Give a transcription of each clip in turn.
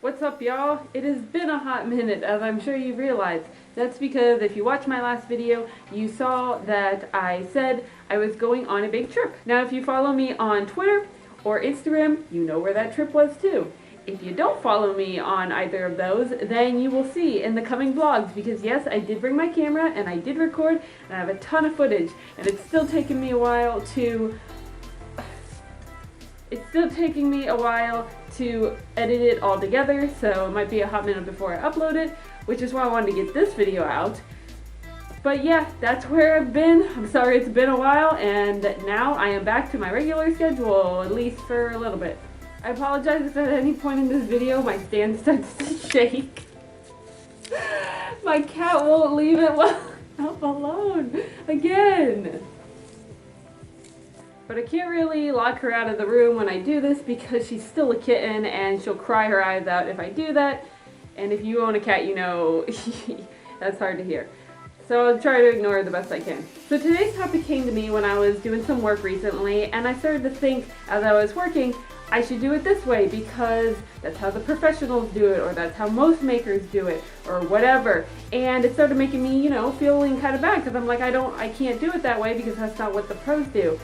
What's up, y'all? It has been a hot minute, as I'm sure you realized. That's because if you watched my last video, you saw that I said I was going on a big trip. Now, if you follow me on Twitter or Instagram, you know where that trip was too. If you don't follow me on either of those, then you will see in the coming vlogs, because yes, I did bring my camera and I did record, and I have a ton of footage, and it's still taking me a while to edit it all together, so it might be a hot minute before I upload it, which is why I wanted to get this video out. But yeah, that's where I've been. I'm sorry it's been a while, and now I am back to my regular schedule, at least for a little bit. I apologize if at any point in this video my stand starts to shake. My cat won't leave it alone again. But I can't really lock her out of the room when I do this because she's still a kitten and she'll cry her eyes out if I do that. And if you own a cat, you know that's hard to hear. So I'll try to ignore her the best I can. So today's topic came to me when I was doing some work recently, and I started to think as I was working, I should do it this way because that's how the professionals do it, or that's how most makers do it, or whatever. And it started making me, feeling kind of bad because I'm like, I can't do it that way because that's not what the pros do.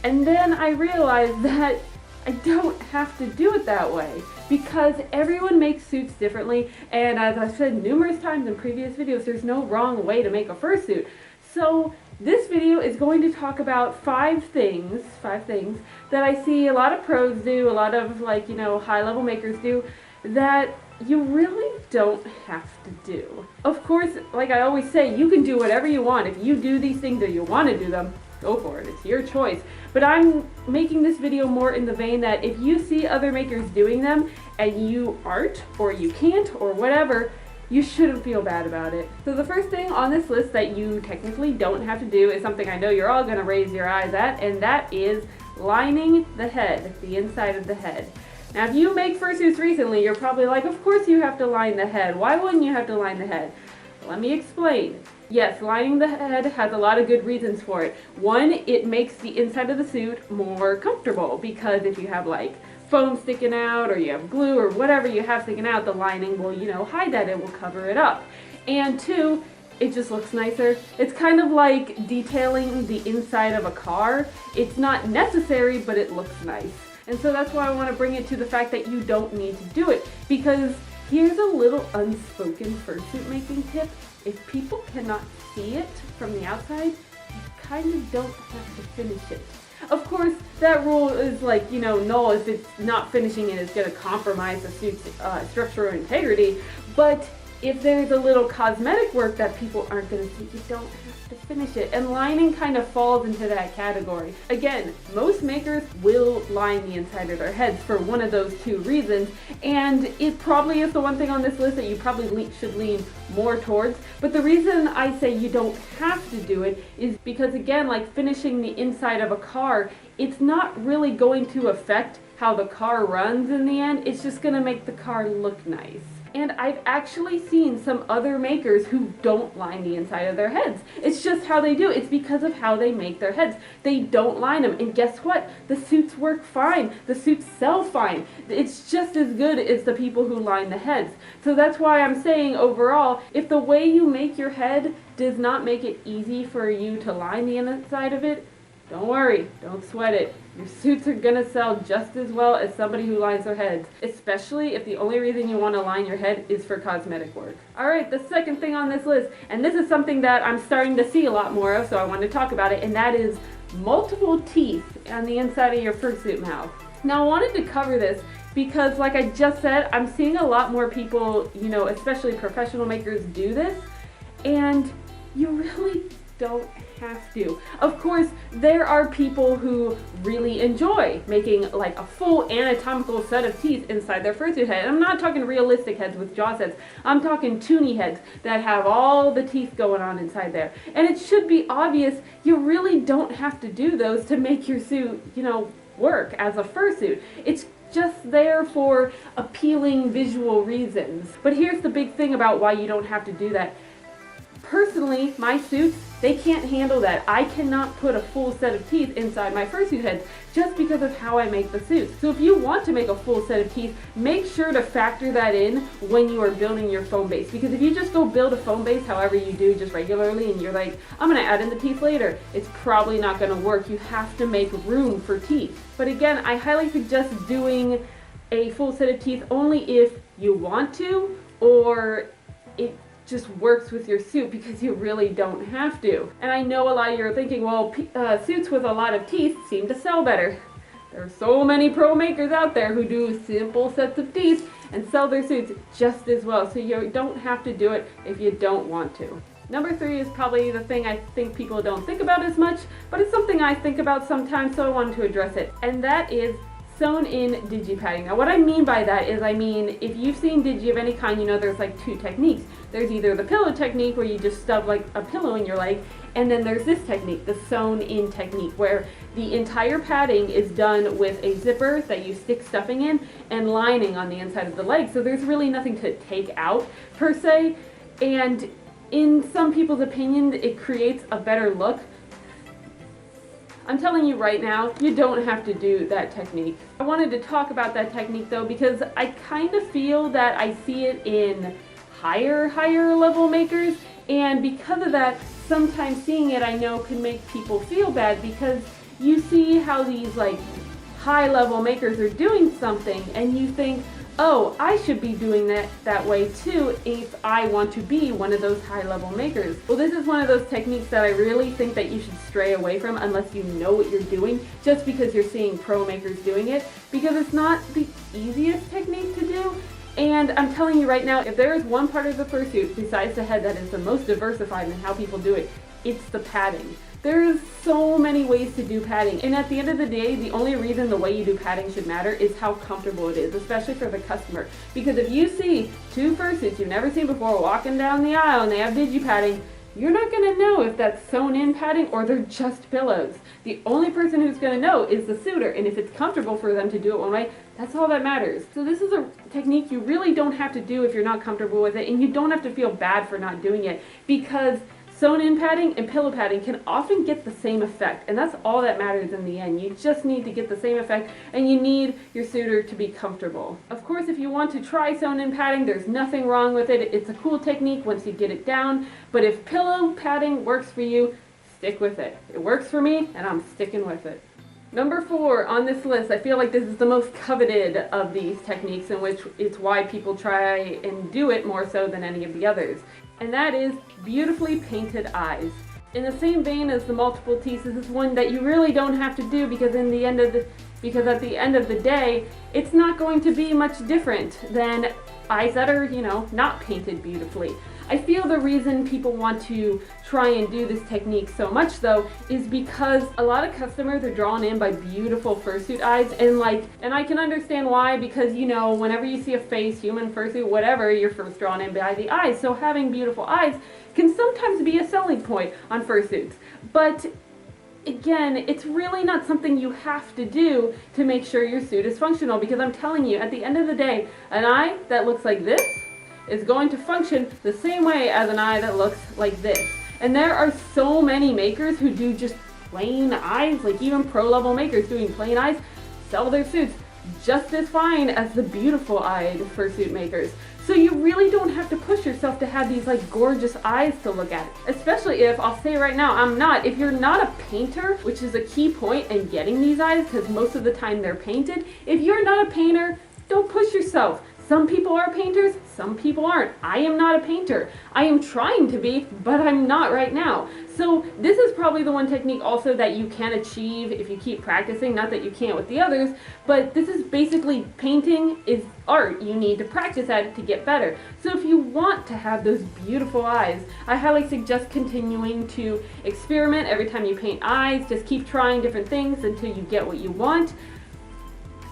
And then I realized that I don't have to do it that way because everyone makes suits differently, and as I've said numerous times in previous videos, there's no wrong way to make a fursuit. So this video is going to talk about five things that I see a lot of pros do, a lot of high-level makers do, that you really don't have to do. Of course, like I always say, you can do whatever you want. If you do these things or you want to do them, go for it. It's your choice. But I'm making this video more in the vein that if you see other makers doing them and you aren't, or you can't, or whatever, you shouldn't feel bad about it. So the first thing on this list that you technically don't have to do is something I know you're all going to raise your eyes at, and that is lining the head, the inside of the head. Now, if you make fursuits recently, you're probably like, of course you have to line the head. Why wouldn't you have to line the head? Let me explain. Yes, lining the head has a lot of good reasons for it. One, it makes the inside of the suit more comfortable because if you have foam sticking out or you have glue or whatever you have sticking out, the lining will, hide that. It will cover it up. And two, it just looks nicer. It's kind of like detailing the inside of a car. It's not necessary, but it looks nice. And so that's why I want to bring it to the fact that you don't need to do it, because here's a little unspoken fursuit making tip. If people cannot see it from the outside, you kind of don't have to finish it. Of course, that rule is null if it's not finishing it, it's going to compromise the suit's structural integrity. But if there's a little cosmetic work that people aren't going to see, you don't have to finish it. And lining kind of falls into that category. Again, most makers will line the inside of their heads for one of those two reasons, and it probably is the one thing on this list that you probably should lean more towards. But the reason I say you don't have to do it is because, again, like finishing the inside of a car, it's not really going to affect how the car runs in the end. It's just going to make the car look nice. And I've actually seen some other makers who don't line the inside of their heads. It's just how they do. It's because of how they make their heads. They don't line them. And guess what? The suits work fine. The suits sell fine. It's just as good as the people who line the heads. So that's why I'm saying overall, if the way you make your head does not make it easy for you to line the inside of it, don't worry, don't sweat it. Your suits are gonna sell just as well as somebody who lines their heads, especially if the only reason you want to line your head is for cosmetic work. Alright, the second thing on this list, and this is something that I'm starting to see a lot more of, so I want to talk about it, and that is multiple teeth on the inside of your fursuit mouth. Now, I wanted to cover this because, like I just said, I'm seeing a lot more people, especially professional makers, do this, and you really don't have to. Of course, there are people who really enjoy making a full anatomical set of teeth inside their fursuit head. I'm not talking realistic heads with jaw sets. I'm talking toony heads that have all the teeth going on inside there. And it should be obvious you really don't have to do those to make your suit, work as a fursuit. It's just there for appealing visual reasons. But here's the big thing about why you don't have to do that. Personally, my suits, they can't handle that. I cannot put a full set of teeth inside my fursuit heads just because of how I make the suits. So if you want to make a full set of teeth, make sure to factor that in when you are building your foam base. Because if you just go build a foam base however you do just regularly and you're like, I'm gonna add in the teeth later, it's probably not gonna work. You have to make room for teeth. But again, I highly suggest doing a full set of teeth only if you want to, or it just works with your suit, because you really don't have to. And I know a lot of you are thinking, well, suits with a lot of teeth seem to sell better. There are so many pro makers out there who do simple sets of teeth and sell their suits just as well, so you don't have to do it if you don't want to. Number 3 is probably the thing I think people don't think about as much, but it's something I think about sometimes, so I wanted to address it. And that is sewn-in digi-padding. Now what I mean by that is, if you've seen digi of any kind, you know there's like 2 techniques. There's either the pillow technique where you just stuff like a pillow in your leg, and then there's this technique, the sewn-in technique, where the entire padding is done with a zipper that you stick stuffing in and lining on the inside of the leg. So there's really nothing to take out per se, and in some people's opinion it creates a better look. I'm telling you right now, you don't have to do that technique. I wanted to talk about that technique though because I kind of feel that I see it in higher level makers, and because of that, sometimes seeing it I know can make people feel bad, because you see how these like high level makers are doing something and you think, oh, I should be doing that way too if I want to be one of those high level makers. Well, this is one of those techniques that I really think that you should stray away from unless you know what you're doing, just because you're seeing pro makers doing it, because it's not the easiest technique to do. And I'm telling you right now, if there is one part of the fursuit besides the head that is the most diversified in how people do it, it's the padding. There's so many ways to do padding, and at the end of the day, the only reason the way you do padding should matter is how comfortable it is, especially for the customer. Because if you see 2 fursuits you've never seen before walking down the aisle and they have digi padding, you're not going to know if that's sewn-in padding or they're just pillows. The only person who's going to know is the suitor, and if it's comfortable for them to do it one way, that's all that matters. So this is a technique you really don't have to do if you're not comfortable with it, and you don't have to feel bad for not doing it, because sewn-in padding and pillow padding can often get the same effect, and that's all that matters in the end. You just need to get the same effect, and you need your suitor to be comfortable. Of course, if you want to try sewn-in padding, there's nothing wrong with it. It's a cool technique once you get it down, but if pillow padding works for you, stick with it. It works for me, and I'm sticking with it. Number 4 on this list, I feel like this is the most coveted of these techniques, in which it's why people try and do it more so than any of the others. And that is beautifully painted eyes. In the same vein as the multiple teeth, this is one that you really don't have to do, because at the end of the day, it's not going to be much different than eyes that are, not painted beautifully. I feel the reason people want to try and do this technique so much though is because a lot of customers are drawn in by beautiful fursuit eyes, and I can understand why, because whenever you see a face, human, fursuit, whatever, you're first drawn in by the eyes. So having beautiful eyes can sometimes be a selling point on fursuits. But again, it's really not something you have to do to make sure your suit is functional, because I'm telling you, at the end of the day, an eye that looks like this is going to function the same way as an eye that looks like this. And there are so many makers who do just plain eyes, like even pro-level makers doing plain eyes sell their suits just as fine as the beautiful eyed fursuit makers. So you really don't have to push yourself to have these like gorgeous eyes to look at. Especially if, I'll say right now, if you're not a painter, which is a key point in getting these eyes, because most of the time they're painted. If you're not a painter, don't push yourself. Some people are painters, some people aren't. I am not a painter. I am trying to be, but I'm not right now. So this is probably the one technique also that you can achieve if you keep practicing. Not that you can't with the others, but this is basically, painting is art. You need to practice at it to get better. So if you want to have those beautiful eyes, I highly suggest continuing to experiment every time you paint eyes. Just keep trying different things until you get what you want.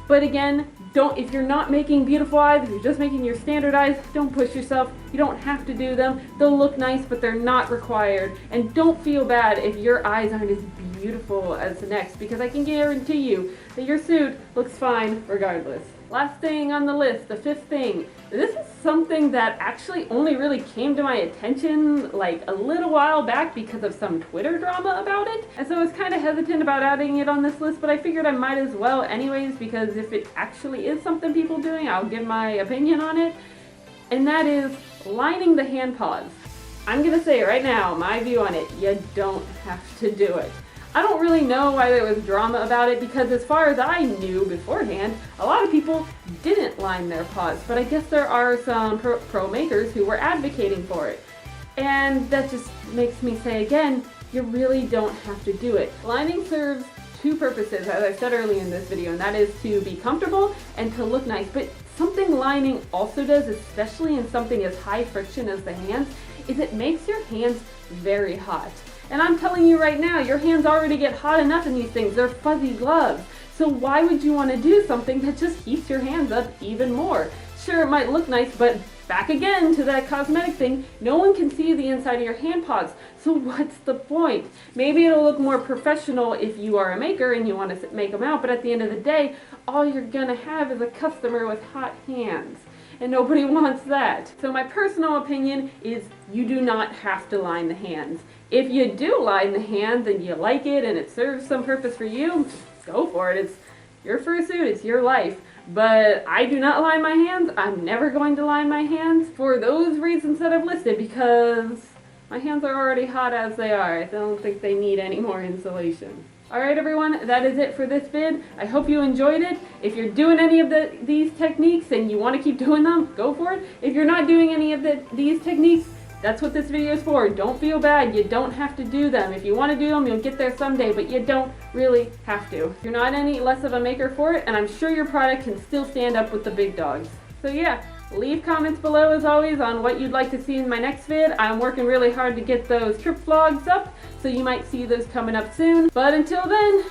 But again, if you're not making beautiful eyes, if you're just making your standard eyes, don't push yourself. You don't have to do them. They'll look nice, but they're not required. And don't feel bad if your eyes aren't as beautiful as the next, because I can guarantee you, that your suit looks fine regardless. Last thing on the list, the 5th thing. This is something that actually only really came to my attention like a little while back because of some Twitter drama about it. And so I was kind of hesitant about adding it on this list, but I figured I might as well anyways, because if it actually is something people doing, I'll give my opinion on it. And that is lining the hand paws. I'm gonna say right now, my view on it, you don't have to do it. I don't really know why there was drama about it, because as far as I knew beforehand, a lot of people didn't line their paws, but I guess there are some pro makers who were advocating for it. And that just makes me say again, you really don't have to do it. Lining serves 2 purposes, as I said earlier in this video, and that is to be comfortable and to look nice. But something lining also does, especially in something as high friction as the hands, is it makes your hands very hot. And I'm telling you right now, your hands already get hot enough in these things. They're fuzzy gloves. So why would you want to do something that just heats your hands up even more? Sure, it might look nice, but back again to that cosmetic thing, no one can see the inside of your hand paws. So what's the point? Maybe it'll look more professional if you are a maker and you want to make them out, but at the end of the day, all you're gonna have is a customer with hot hands. And nobody wants that. So my personal opinion is you do not have to line the hands. If you do line the hands and you like it and it serves some purpose for you, go for it. It's your fursuit, it's your life. But I do not line my hands. I'm never going to line my hands for those reasons that I've listed, because my hands are already hot as they are. I don't think they need any more insulation. Alright everyone, that is it for this vid. I hope you enjoyed it. If you're doing any of these techniques and you want to keep doing them, go for it. If you're not doing any of these techniques, that's what this video is for. Don't feel bad. You don't have to do them. If you want to do them, you'll get there someday, but you don't really have to. You're not any less of a maker for it, and I'm sure your product can still stand up with the big dogs. So yeah, leave comments below as always on what you'd like to see in my next vid. I'm working really hard to get those trip vlogs up, so you might see those coming up soon. But until then,